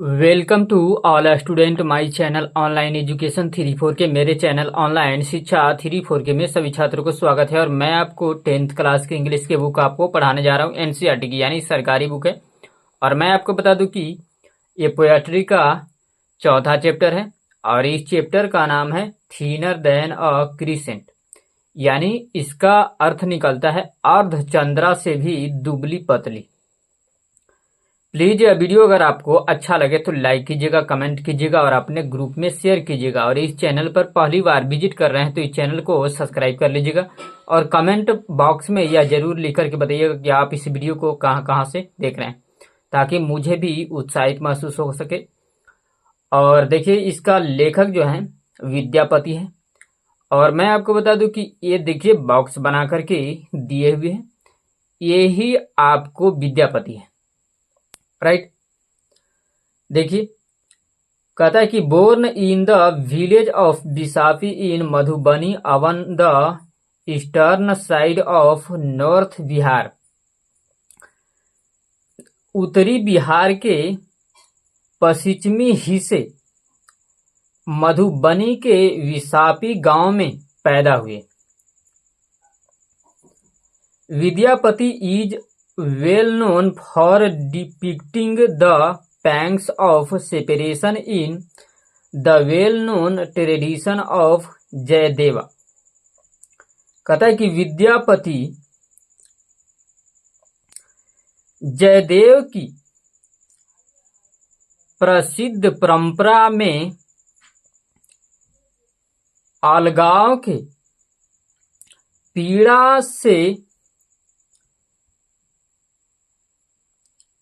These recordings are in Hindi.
Welcome to all student my channel online education 3-4 के मेरे चैनल ऑनलाइन शिक्षा 3-4 के में सभी छात्रों को स्वागत है। और मैं आपको 10th क्लास के इंग्लिश के बुक आपको पढ़ाने जा रहा हूँ एनसीईआरटी की, यानी सरकारी बुक है। और मैं आपको बता दूं कि ये पोएट्री का चौथा चैप्टर है और इस चैप्टर का नाम है थिनर देन अ क्रिसेंट, यानी इसका अर्थ निकलता है अर्धचंद्रा से भी दुबली पतली। प्लीज यह वीडियो अगर आपको अच्छा लगे तो लाइक कीजिएगा, कमेंट कीजिएगा और अपने ग्रुप में शेयर कीजिएगा। और इस चैनल पर पहली बार विजिट कर रहे हैं तो इस चैनल को सब्सक्राइब कर लीजिएगा और कमेंट बॉक्स में यह जरूर लिख करके बताइएगा कि आप इस वीडियो को कहाँ कहाँ से देख रहे हैं, ताकि मुझे भी उत्साहित महसूस हो सके। और देखिए, इसका लेखक जो है विद्यापति है। और मैं आपको बता दूं कि ये देखिए बॉक्स बना करके दिए हुए हैं, ये ही आपको विद्यापति है, राइट। देखिए, कहता है कि born in the village of Bisfi in Madhubani on the eastern side of north Bihar. उत्तरी बिहार के पश्चिमी हिस्से मधुबनी के विसापी गांव में पैदा हुए। Vidyapati is well known for depicting the pangs of separation in the well-known tradition of Jayadeva. कहता है कि विद्यापति जयदेव की प्रसिद्ध परंपरा में अलगाव के पीड़ा से,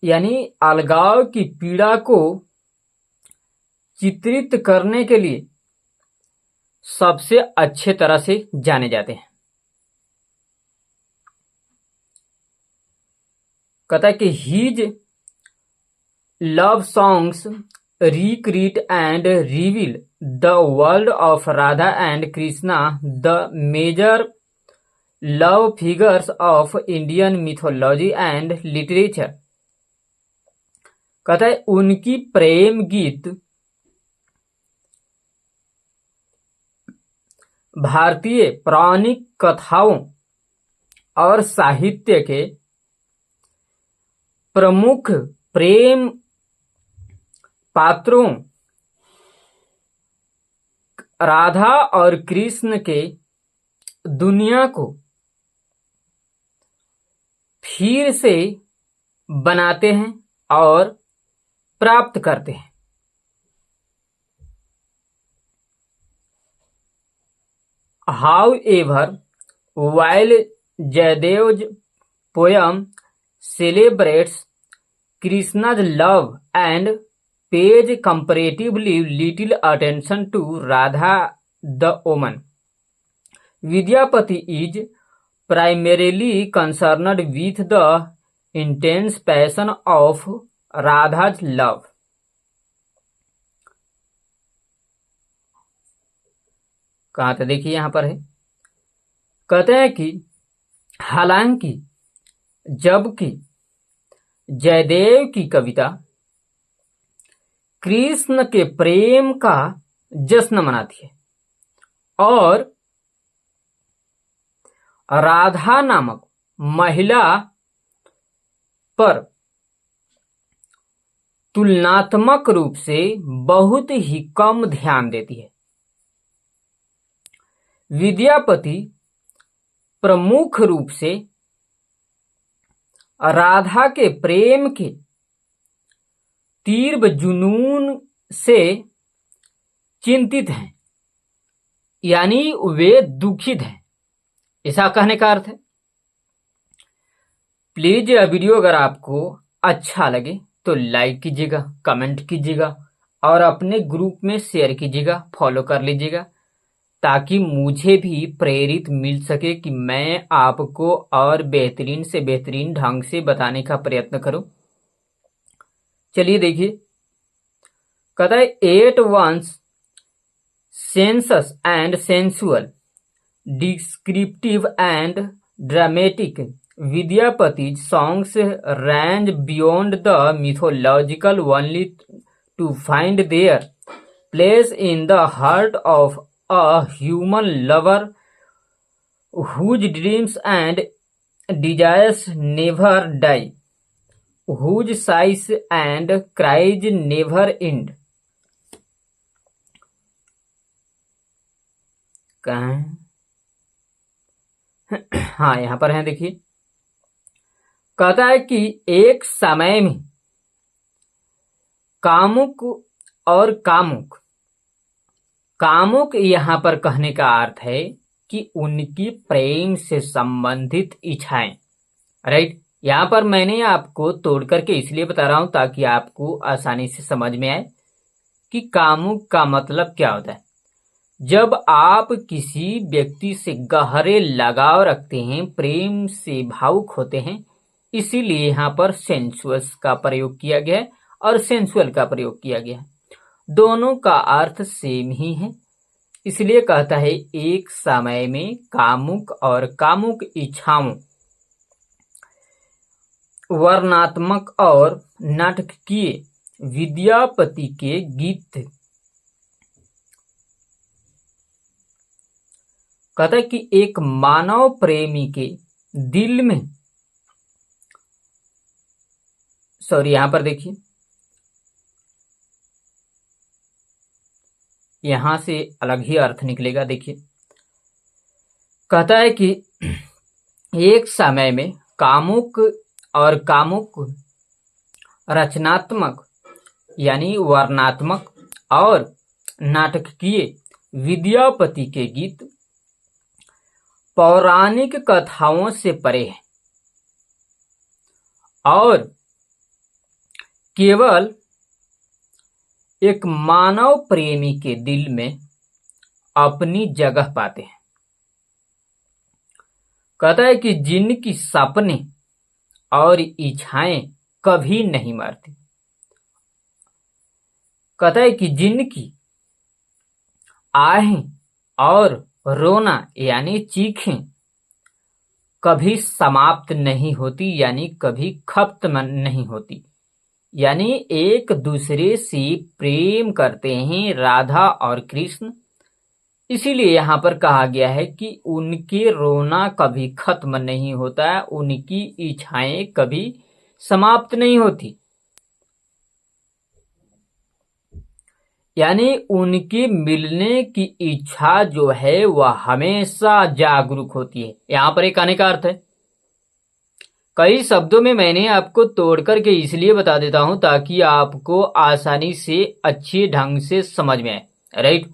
यानी अलगाव की पीड़ा को चित्रित करने के लिए सबसे अच्छे तरह से जाने जाते हैं। कहता है कि his love songs recreate and reveal the world of Radha and Krishna, the major love figures of Indian mythology and literature. कहता है उनकी प्रेम गीत भारतीय पौराणिक कथाओं और साहित्य के प्रमुख प्रेम पात्रों राधा और कृष्ण के दुनिया को फिर से बनाते हैं और प्राप्त करते हैं। However, while Jayadev's poem celebrates Krishna's love and pays comparatively little attention to Radha the woman, Vidyapati is primarily concerned with the intense passion of Radha's love. कहा था, देखिए यहां पर है। कहते हैं कि हालांकि जबकि जयदेव की कविता कृष्ण के प्रेम का जश्न मनाती है और राधा नामक महिला पर तुलनात्मक रूप से बहुत ही कम ध्यान देती है, विद्यापति प्रमुख रूप से राधा के प्रेम के तीव्र जुनून से चिंतित हैं, यानी वे दुखित हैं, ऐसा कहने का अर्थ है। प्लीज यह वीडियो अगर आपको अच्छा लगे तो लाइक कीजिएगा, कमेंट कीजिएगा और अपने ग्रुप में शेयर कीजिएगा, फॉलो कर लीजिएगा, ताकि मुझे भी प्रेरित मिल सके कि मैं आपको और बेहतरीन से बेहतरीन ढंग से बताने का प्रयत्न करूं। चलिए देखिए, कहता है at once sensuous and sensual, descriptive and dramatic, Vidyapati's songs range beyond the mythological only to find their place in the heart of a human lover whose dreams and desires never die, whose sighs and cries never end. कहाँ है? हाँ, यहां पर है, देखिए। कहता है कि एक समय में कामुक और कामुक, कामुक यहां पर कहने का अर्थ है कि उनकी प्रेम से संबंधित इच्छाएं। राइट, यहां पर मैंने आपको तोड़ करके इसलिए बता रहा हूं ताकि आपको आसानी से समझ में आए कि कामुक का मतलब क्या होता है। जब आप किसी व्यक्ति से गहरे लगाव रखते हैं, प्रेम से भावुक होते हैं, इसीलिए यहाँ पर सेंसुअस का प्रयोग किया गया है और सेंसुअल का प्रयोग किया गया है। दोनों का अर्थ सेम ही है, इसलिए कहता है एक समय में कामुक और कामुक इच्छाओं, वर्णनात्मक और नाटकीय विद्यापति के गीत। कहता है कि एक मानव प्रेमी के दिल में, सॉरी यहां पर देखिए, यहां से अलग ही अर्थ निकलेगा। देखिए, कहता है कि एक समय में कामुक और कामुक, रचनात्मक यानी वर्णनात्मक और नाटकीय विद्यापति के गीत पौराणिक कथाओं से परे है और केवल एक मानव प्रेमी के दिल में अपनी जगह पाते हैं। कहता है कि जिनकी सपने और इच्छाएं कभी नहीं मरती। कहता है कि जिनकी आहें और रोना यानी चीखें कभी समाप्त नहीं होती, यानी कभी खत्म नहीं होती, यानी एक दूसरे से प्रेम करते हैं राधा और कृष्ण। इसीलिए यहाँ पर कहा गया है कि उनके रोना कभी खत्म नहीं होता है, उनकी इच्छाएं कभी समाप्त नहीं होती, यानी उनके मिलने की इच्छा जो है वह हमेशा जागरूक होती है। यहां पर एक कहने का अर्थ है, कई शब्दों में मैंने आपको तोड़ करके इसलिए बता देता हूं ताकि आपको आसानी से अच्छे ढंग से समझ में आए। राइट,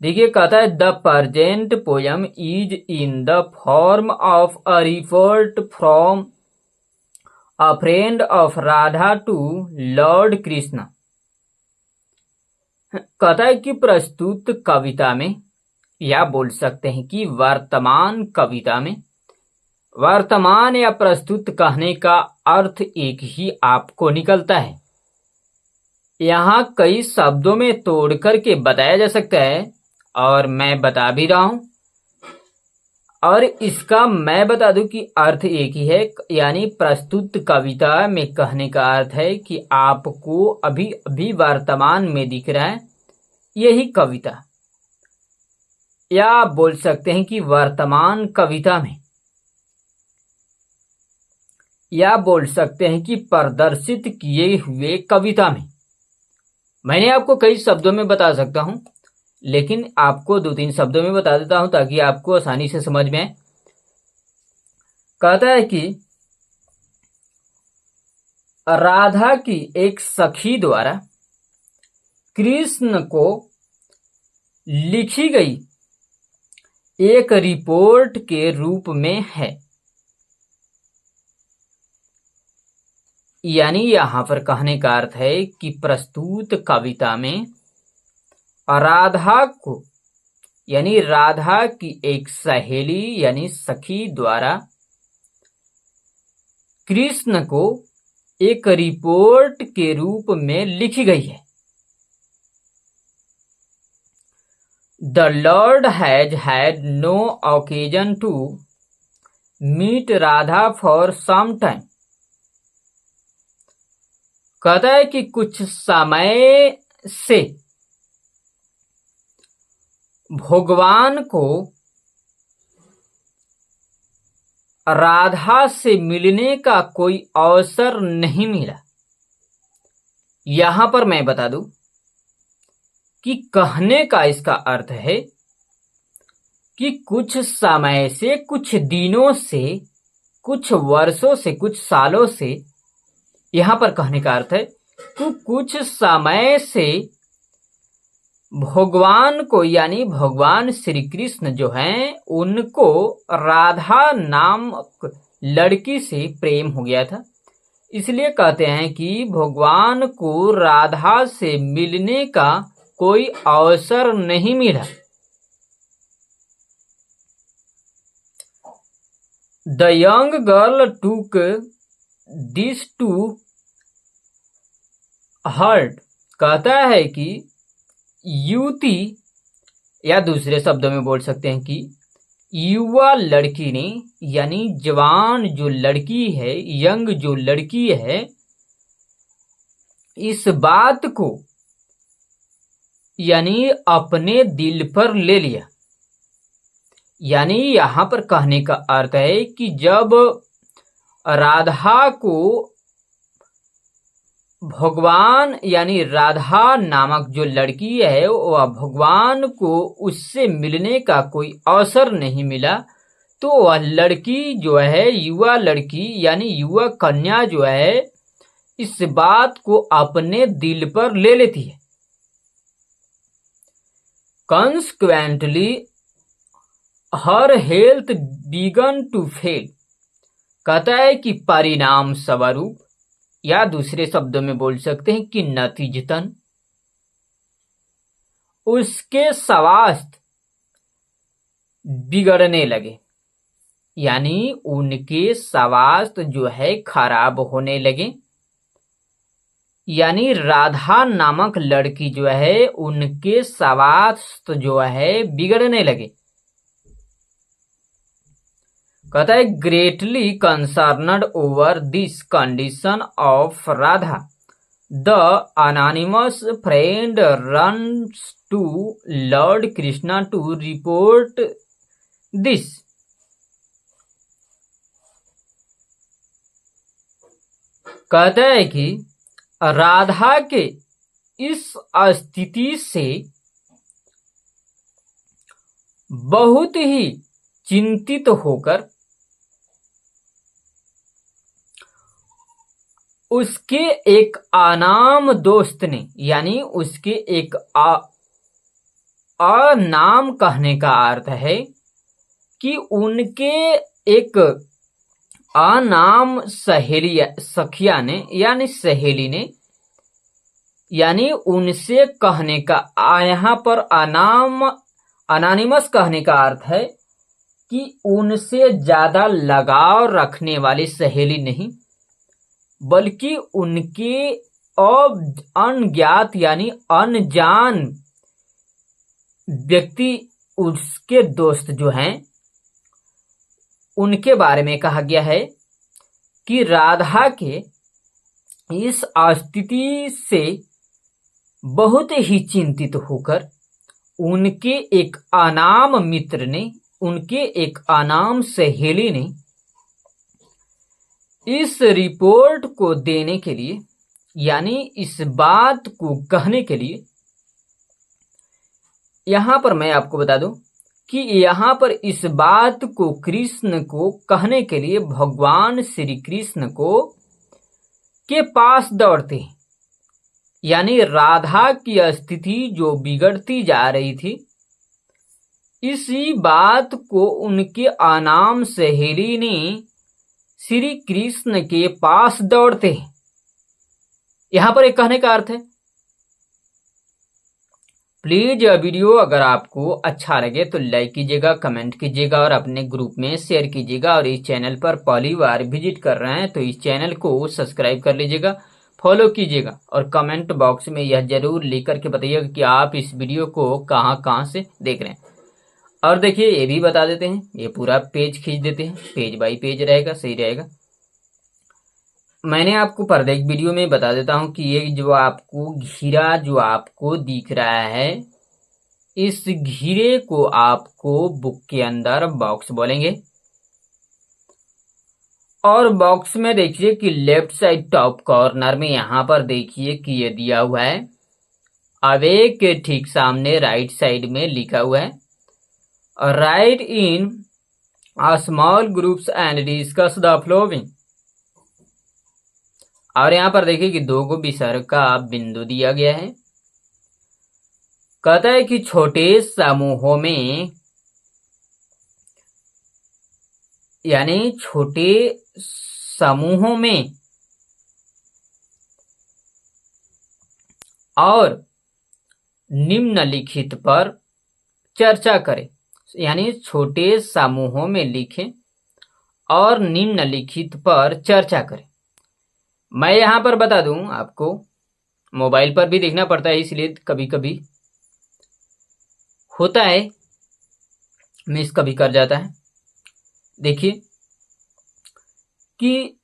देखिए, कहता है the present poem is in the form of a report from a friend of Radha to lord Krishna. कहता है कि प्रस्तुत कविता में, या बोल सकते हैं कि वर्तमान कविता में, वर्तमान या प्रस्तुत कहने का अर्थ एक ही आपको निकलता है। यहाँ कई शब्दों में तोड़ करके बताया जा सकता है और मैं बता भी रहा हूं, और इसका मैं बता दूं कि अर्थ एक ही है, यानी प्रस्तुत कविता में कहने का अर्थ है कि आपको अभी अभी वर्तमान में दिख रहा है यही कविता, या आप बोल सकते हैं कि वर्तमान कविता में, या बोल सकते हैं कि प्रदर्शित किए हुए कविता में। मैंने आपको कई शब्दों में बता सकता हूं, लेकिन आपको 2-3 शब्दों में बता देता हूं ताकि आपको आसानी से समझ में आए। कहता है कि राधा की एक सखी द्वारा कृष्ण को लिखी गई एक रिपोर्ट के रूप में है, यानी यहां पर कहने का अर्थ है कि प्रस्तुत कविता में राधा को, यानी राधा की एक सहेली यानी सखी द्वारा कृष्ण को एक रिपोर्ट के रूप में लिखी गई है। The Lord has had no occasion to meet Radha for some time. कहता है कि कुछ समय से भगवान को राधा से मिलने का कोई अवसर नहीं मिला। यहां पर मैं बता दूं कि कहने का इसका अर्थ है कि कुछ समय से, कुछ दिनों से, कुछ वर्षों से, कुछ सालों से, यहां पर कहने का अर्थ है कि कुछ समय से भगवान को यानी भगवान श्री कृष्ण जो हैं उनको राधा नामक लड़की से प्रेम हो गया था। इसलिए कहते हैं कि भगवान को राधा से मिलने का कोई अवसर नहीं मिला। द यंग गर्ल टूक दिस टू हर्ट, कहता है कि युवती, या दूसरे शब्दों में बोल सकते हैं कि युवा लड़की ने, यानी जवान जो लड़की है, यंग जो लड़की है, इस बात को यानी अपने दिल पर ले लिया। यानी यहां पर कहने का अर्थ है कि जब राधा को भगवान यानी राधा नामक जो लड़की है वह भगवान को उससे मिलने का कोई अवसर नहीं मिला, तो वह लड़की जो है, युवा लड़की यानी युवा कन्या जो है, इस बात को अपने दिल पर ले लेती है। Consequently, her health began to fail, कहता है कि परिणाम स्वरूप, या दूसरे शब्दों में बोल सकते हैं कि नतीजतन उसके स्वास्थ्य बिगड़ने लगे, यानी उनके स्वास्थ्य जो है खराब होने लगे। यानी राधा नामक लड़की जो है उनके स्वास्थ्य जो है बिगड़ने लगे। कहता है greatly concerned over this condition of Radha the anonymous friend runs to lord Krishna to report this. कहता है कि राधा के इस स्थिति से बहुत ही चिंतित होकर उसके एक अनाम दोस्त ने, यानी उसके एक अनाम कहने का अर्थ है कि उनके एक अनाम सखिया ने, यानी सहेली ने, यानी उनसे कहने का, यहाँ पर अनाम अनोनिमस कहने का अर्थ है कि उनसे ज्यादा लगाव रखने वाली सहेली नहीं, बल्कि उनके अज्ञात यानी अनजान व्यक्ति, उसके दोस्त जो हैं, उनके बारे में कहा गया है कि राधा के इस स्थिति से बहुत ही चिंतित होकर उनके एक अनाम मित्र ने, उनके एक अनाम सहेली ने इस रिपोर्ट को देने के लिए, यानी इस बात को कहने के लिए, यहां पर मैं आपको बता दूं कि यहां पर इस बात को कृष्ण को कहने के लिए भगवान श्री कृष्ण को के पास दौड़ते हैं। यानी राधा की स्थिति जो बिगड़ती जा रही थी, इसी बात को उनके अनाम सहेली ने श्री कृष्ण के पास दौड़ते हैं। यहां पर एक कहने का अर्थ है। प्लीज यह वीडियो अगर आपको अच्छा लगे तो लाइक कीजिएगा, कमेंट कीजिएगा और अपने ग्रुप में शेयर कीजिएगा। और इस चैनल पर पहली बार विजिट कर रहे हैं तो इस चैनल को सब्सक्राइब कर लीजिएगा, फॉलो कीजिएगा और कमेंट बॉक्स में यह जरूर लिख करके बताइएगा कि आप इस वीडियो को कहां से देख रहे हैं। और देखिए ये भी बता देते हैं, ये पूरा पेज खींच देते हैं, पेज बाई पेज रहेगा, सही रहेगा। मैंने आपको प्रत्येक वीडियो में बता देता हूं कि ये जो आपको घेरा जो आपको दिख रहा है, इस घेरे को आपको बुक के अंदर बॉक्स बोलेंगे। और बॉक्स में देखिए कि लेफ्ट साइड टॉप कॉर्नर में यहां पर देखिए कि ये दिया हुआ है, अवे के ठीक सामने राइट साइड में लिखा हुआ है, right in small groups and discuss the flowing. और यहां पर देखिए कि 2 को विसर्ग का बिंदु दिया गया है। कहता है कि छोटे समूहों में, यानी छोटे समूहों में और निम्नलिखित पर चर्चा करें, यानी छोटे समूहों में लिखें और निम्नलिखित पर चर्चा करें। मैं यहां पर बता दूं आपको, मोबाइल पर भी देखना पड़ता है, इसलिए कभी कभी होता है मिस कभी कर जाता है। देखिए कि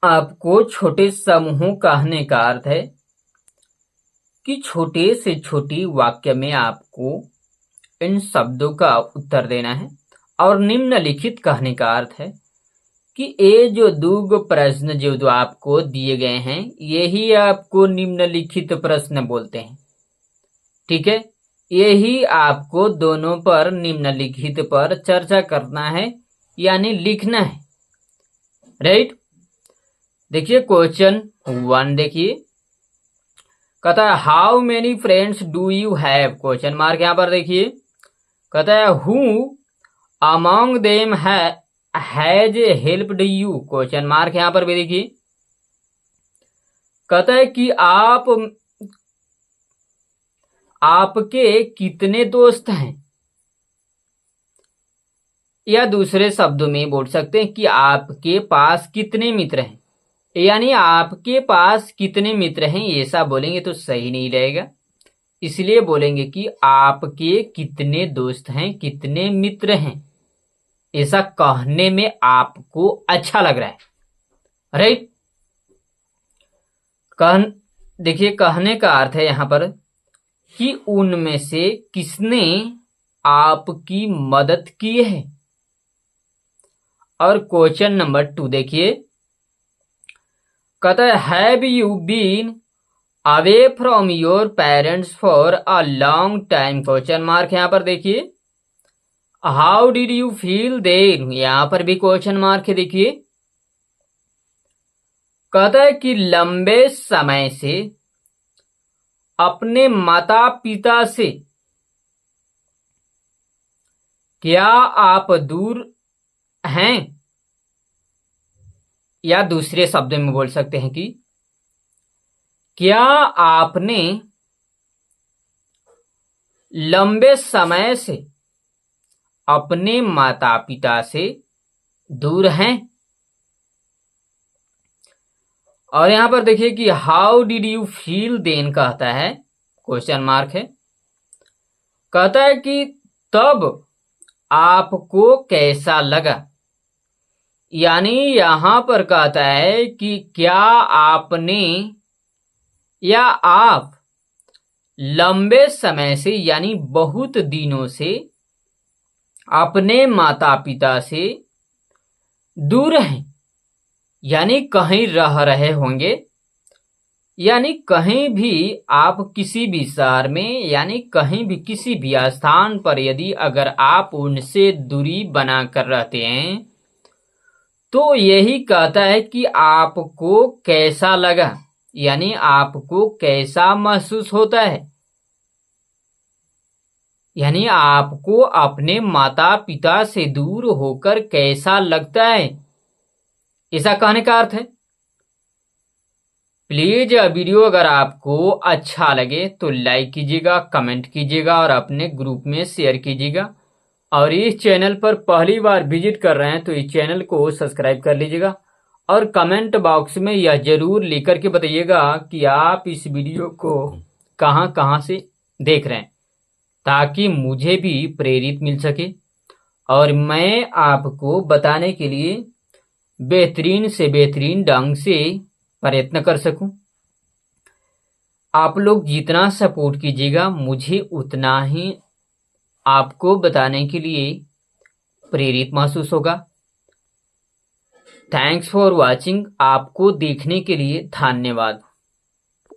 आपको छोटे समूहों कहने का अर्थ है कि छोटे से छोटी वाक्य में आपको इन शब्दों का उत्तर देना है। और निम्नलिखित कहने का अर्थ है कि ये जो 2 प्रश्न जो आपको दिए गए हैं, यही आपको निम्नलिखित प्रश्न बोलते हैं। ठीक है, यही आपको दोनों पर निम्नलिखित पर चर्चा करना है, यानी लिखना है। राइट। देखिए क्वेश्चन 1 देखिए, कहता है how many friends do you have, question mark यहां पर देखिए। कहता है who among them has helped you, question mark यहां पर भी देखिए। कहता है कि आपके कितने दोस्त हैं, या दूसरे शब्दों में बोल सकते हैं कि आपके पास कितने मित्र हैं, यानी आपके पास कितने मित्र हैं, ऐसा बोलेंगे तो सही नहीं रहेगा। इसलिए बोलेंगे कि आपके कितने दोस्त हैं, कितने मित्र हैं, ऐसा कहने में आपको अच्छा लग रहा है। राइट। देखिए कहने का अर्थ है यहां पर कि उनमें से किसने आपकी मदद की है। और क्वेश्चन नंबर 2 देखिए, कहता है have you been away from your parents for a long time, question mark यहां पर देखिए। How did you feel there, यहां पर भी क्वेश्चन मार्क है देखिए। कहता है कि लंबे समय से अपने माता पिता से क्या आप दूर हैं, या दूसरे शब्दों में बोल सकते हैं कि क्या आपने लंबे समय से अपने माता पिता से दूर हैं। और यहां पर देखिए कि how did you feel then कहता है, क्वेश्चन मार्क है। कहता है कि तब आपको कैसा लगा, यानी यहां पर कहता है कि क्या आपने या आप लंबे समय से, यानी बहुत दिनों से अपने माता पिता से दूर हैं, यानी कहीं रह रहे होंगे, यानी कहीं भी आप किसी भी शहर में, यानी कहीं भी किसी भी स्थान पर यदि अगर आप उनसे दूरी बनाकर रहते हैं, तो यही कहता है कि आपको कैसा लगा, यानी आपको कैसा महसूस होता है, यानी आपको अपने माता पिता से दूर होकर कैसा लगता है, ऐसा कहने का अर्थ है। प्लीज यह वीडियो अगर आपको अच्छा लगे तो लाइक कीजिएगा, कमेंट कीजिएगा और अपने ग्रुप में शेयर कीजिएगा। और इस चैनल पर पहली बार विजिट कर रहे हैं तो इस चैनल को सब्सक्राइब कर लीजिएगा। और कमेंट बॉक्स में यह जरूर लिख करके बताइएगा कि आप इस वीडियो को कहां से देख रहे हैं, ताकि मुझे भी प्रेरित मिल सके और मैं आपको बताने के लिए बेहतरीन से बेहतरीन ढंग से प्रयत्न कर सकूं। आप लोग जितना सपोर्ट कीजिएगा मुझे उतना ही आपको बताने के लिए प्रेरित महसूस होगा। Thanks for watching. आपको देखने के लिए धन्यवाद।